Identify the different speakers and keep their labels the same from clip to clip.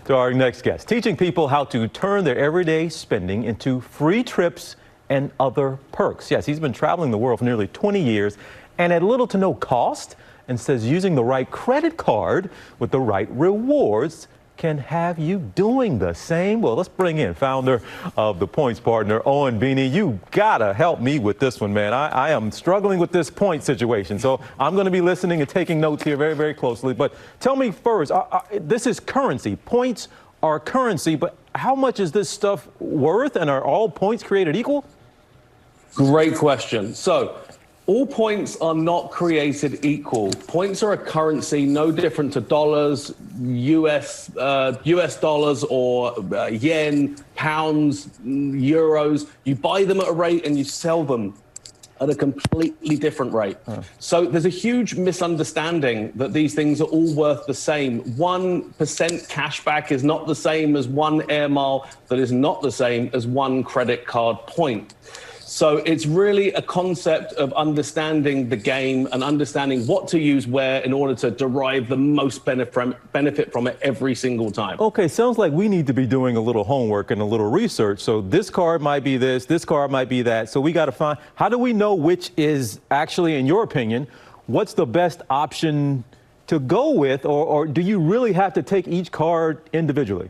Speaker 1: to our next guest, teaching people how to turn their everyday spending into free trips and other perks. Yes, he's been traveling the world for nearly 20 years and at little to no cost, and says using the right credit card with the right rewards can have you doing the same. Well, let's bring in founder of the Points Partner, Owen Beiny. You gotta help me with this one, man. I am struggling with this point situation, so I'm going to be listening and taking notes here very, very closely. But tell me first, this is currency. Points are currency, but how much is this stuff worth, and are all points created equal?
Speaker 2: Great question. So, all points are not created equal. Points are a currency no different to dollars, US dollars, or yen, pounds, euros. You buy them at a rate and you sell them at a completely different rate. So there's a huge misunderstanding that these things are all worth the same. 1% cashback is not the same as 1 air mile, that is not the same as 1 credit card point. So it's really a concept of understanding the game and understanding what to use where in order to derive the most benefit from it every single time.
Speaker 1: Okay, sounds like we need to be doing a little homework and a little research. So this card might be this card might be that. So we got to find, how do we know which is actually, in your opinion, what's the best option to go with? Or do you really have to take each card individually?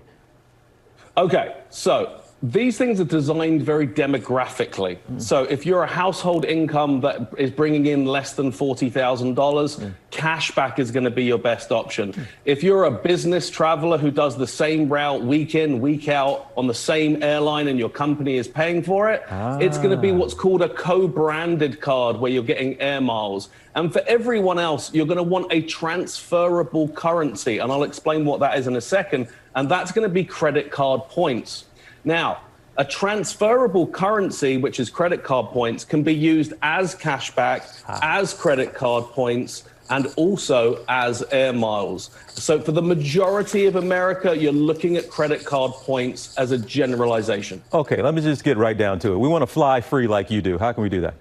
Speaker 2: Okay, so these things are designed very demographically. So if you're a household income that is bringing in less than $40,000, cashback is going to be your best option. If you're a business traveler who does the same route week in, week out on the same airline and your company is paying for it, it's going to be what's called a co-branded card where you're getting air miles. And for everyone else, you're going to want a transferable currency. And I'll explain what that is in a second. And that's going to be credit card points. Now, a transferable currency, which is credit card points, can be used as cashback, as credit card points, and also as air miles. So for the majority of America, you're looking at credit card points as a generalization.
Speaker 1: Okay, let me just get right down to it. We want to fly free like you do. How can we do that?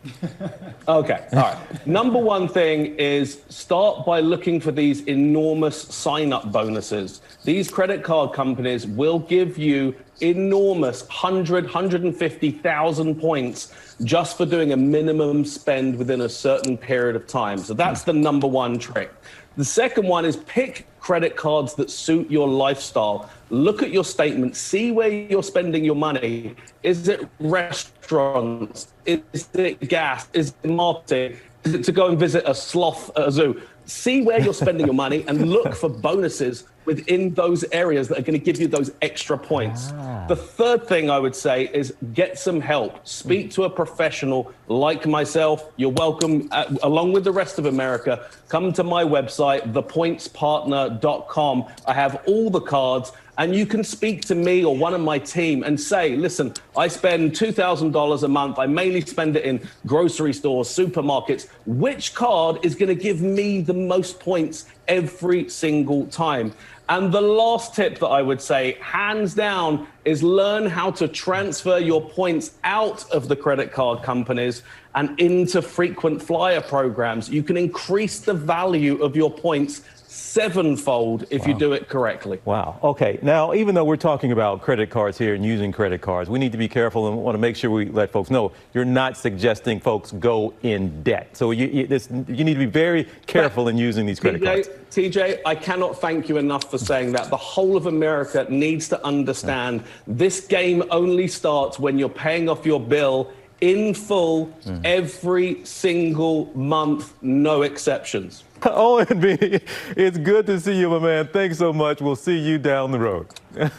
Speaker 2: Okay, all right. Number one thing is start by looking for these enormous sign-up bonuses. These credit card companies will give you enormous 150,000 points just for doing a minimum spend within a certain period of time. So that's the number one trick. The second one is pick credit cards that suit your lifestyle. Look at your statement, see where you're spending your money. Is it restaurants? Is it gas? Is it marketing? Is it to go and visit a sloth at a zoo? See where you're spending your money and look for bonuses within those areas that are going to give you those extra points. The third thing I would say is get some help. Speak to a professional like myself. You're welcome, along with the rest of America. Come to my website, thepointspartner.com. I have all the cards. And you can speak to me or one of my team and say, listen, I spend $2,000 a month. I mainly spend it in grocery stores, supermarkets. Which card is going to give me the most points every single time? And the last tip that I would say, hands down, is learn how to transfer your points out of the credit card companies and into frequent flyer programs. You can increase the value of your points sevenfold if you do it correctly.
Speaker 1: Wow. Okay. Now, even though we're talking about credit cards here and using credit cards, we need to be careful and want to make sure we let folks know you're not suggesting folks go in debt. So you need to be very careful in using these credit cards.
Speaker 2: TJ, I cannot thank you enough for saying that. The whole of America needs to understand this game only starts when you're paying off your bill in full every single month, no exceptions.
Speaker 1: Owen Beiny, it's good to see you, my man. Thanks so much. We'll see you down the road.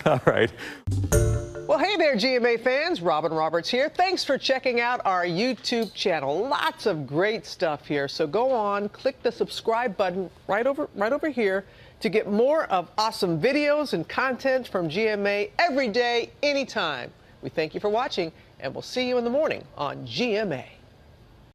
Speaker 1: All right.
Speaker 3: Well, hey there, GMA fans. Robin Roberts here. Thanks for checking out our YouTube channel. Lots of great stuff here. So go on, click the subscribe button right over here to get more of awesome videos and content from GMA every day, anytime. We thank you for watching, and we'll see you in the morning on GMA.